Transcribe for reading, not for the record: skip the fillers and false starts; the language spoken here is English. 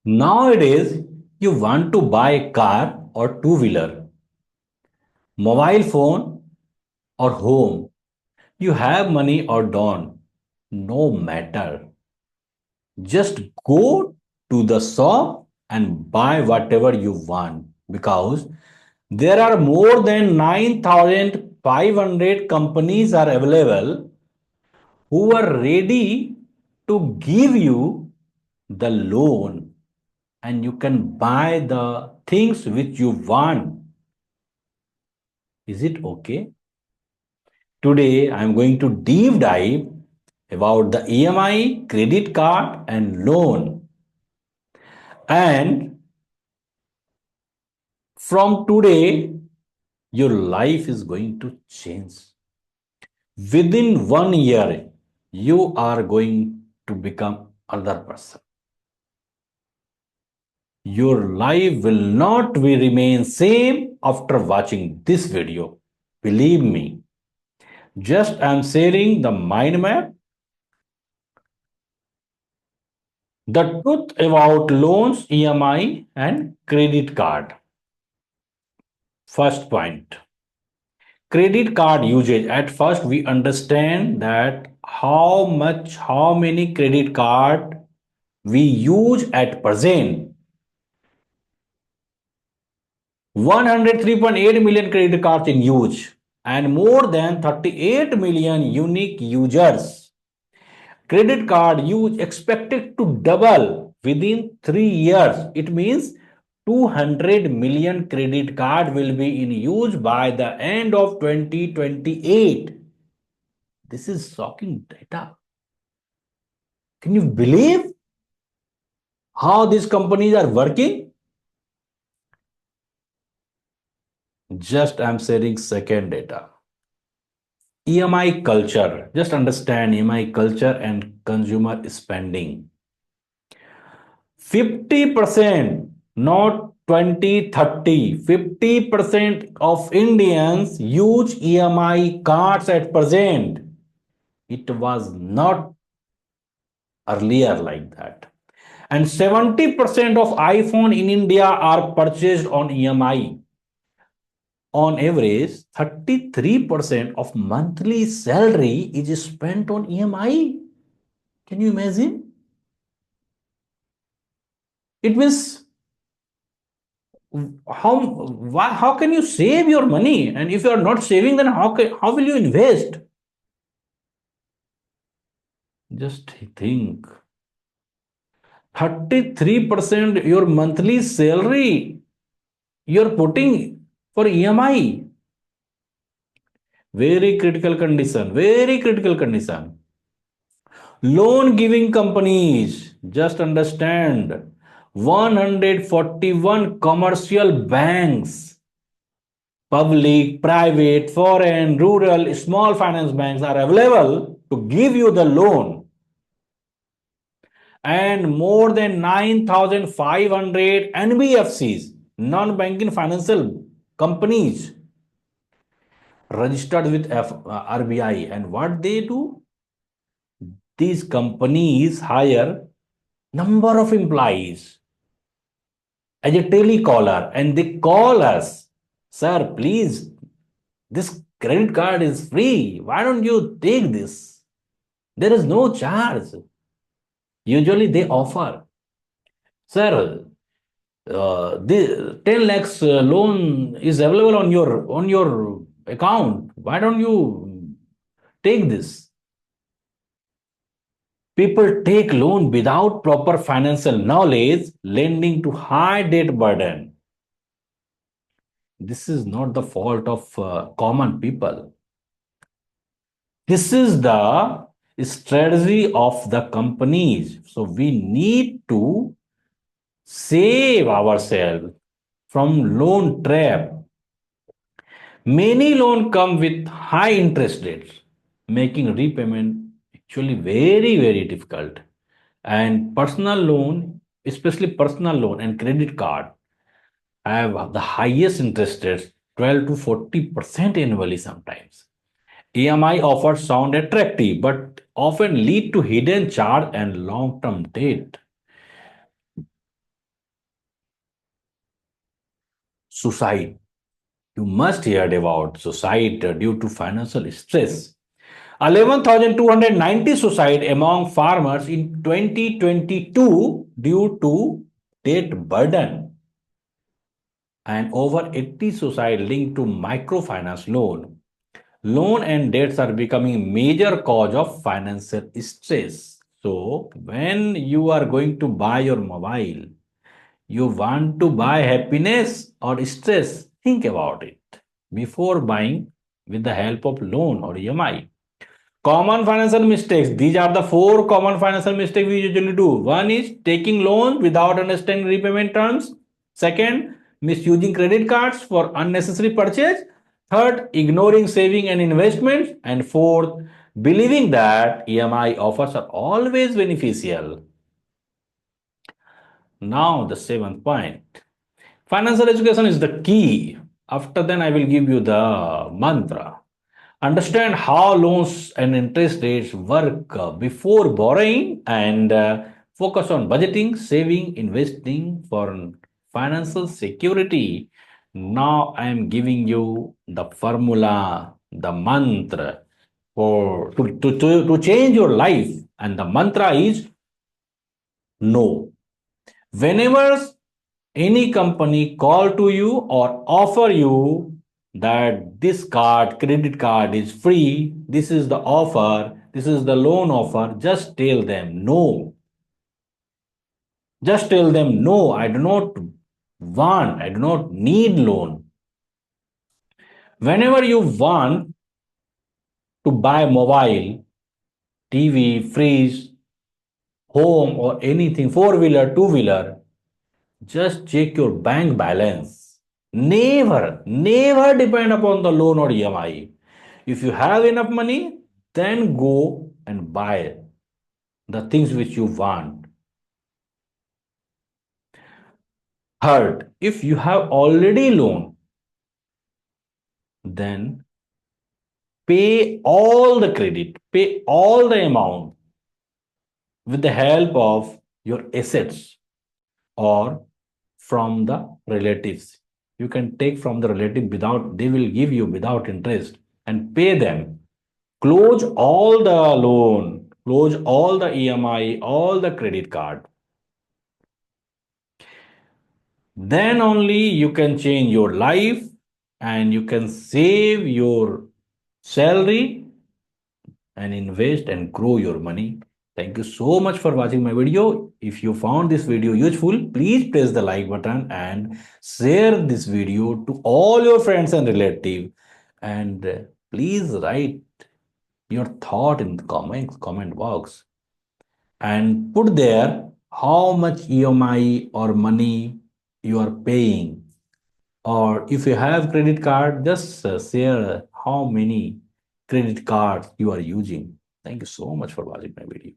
Nowadays, you want to buy a car or two-wheeler, mobile phone or home. You have money or don't. No matter. Just go to the shop and buy whatever you want because there are more than 9,500 companies are available who are ready to give you the loan and you can buy the things which you want. Is it okay? Today, I'm going to deep dive about the EMI, credit card, and loan. And from today, your life is going to change. Within 1 year, you are going to become another person. Your life will not be remain same after watching this video. Believe me. Just I'm sharing the mind map, the truth about loans, EMI, and credit card. First point. Credit card usage. At first, we understand that how many credit card we use at present. 103.8 million credit cards in use and more than 38 million unique users. Credit card use expected to double within 3 years. It means 200 million credit card will be in use by the end of 2028. This is shocking data. Can you believe how these companies are working? Just I'm sharing second data. EMI culture. Just understand EMI culture and consumer spending. 50%, not 20, 30, 50% of Indians use EMI cards at present. It was not earlier like that. And 70% of iPhone in India are purchased on EMI. On average, 33% of monthly salary is spent on EMI. Can you imagine? It means how can you save your money? And if you are not saving, then how will you invest? Just think. 33% your monthly salary you're putting for EMI. Very critical condition. Very critical condition. Loan giving companies, just understand, 141 commercial banks, public, private, foreign, rural, small finance banks are available to give you the loan. And more than 9,500 NBFCs, non-banking financial companies, registered with RBI. And what they do? These companies hire number of employees as a telecaller and they call us, sir, please, this credit card is free. Why don't you take this? There is no charge. Usually they offer, sir, the 10 lakhs loan is available on your account. Why don't you take this? People take loan without proper financial knowledge, lending to high debt burden. This is not the fault of common people. This is the strategy of the companies. So we need to save ourselves from loan trap. Many loans come with high interest rates, making repayment actually very, very difficult. And personal loan, especially personal loan and credit card, have the highest interest rates, 12 to 40% annually sometimes. EMI offers sound attractive, but often lead to hidden charge and long-term debt. suicide. You must hear about suicide due to financial stress. 11,290 suicide among farmers in 2022 due to debt burden, and over 80 suicide linked to microfinance loan. Loan and debts are becoming major cause of financial stress. So when you are going to buy your mobile, you want to buy happiness or stress? Think about it before buying with the help of loan or EMI. Common financial mistakes. These are the four common financial mistakes we usually do. One is taking loan without understanding repayment terms. Second, misusing credit cards for unnecessary purchase. Third, ignoring saving and investments. And fourth, believing that EMI offers are always beneficial. Now, the seventh point. Financial education is the key. After then, I will give you the mantra. Understand how loans and interest rates work before borrowing, and focus on budgeting, saving, investing for financial security. Now I am giving you the formula, the mantra for to change your life. And the mantra is no. Whenever any company call to you or offer you that this card, credit card is free, this is the offer, this is the loan offer, just tell them no. Just tell them no, I do not want, I do not need loan. Whenever you want to buy mobile, TV, fridge, home, or anything, four-wheeler, two-wheeler, just check your bank balance. Never depend upon the loan or EMI. If you have enough money, then go and buy the things which you want. Third, if you have already loan, then pay all the credit, pay all the amount with the help of your assets or from the relatives. You can take from the relative without, they will give you without interest, and pay them. Close all the loan, close all the EMI, all the credit card. Then only you can change your life and you can save your salary and invest and grow your money. Thank you so much for watching my video. If you found this video useful, please press the like button and share this video to all your friends and relatives. And please write your thought in the comment box and put there how much EMI or money you are paying. Or if you have credit card, just share how many credit cards you are using. Thank you so much for watching my video.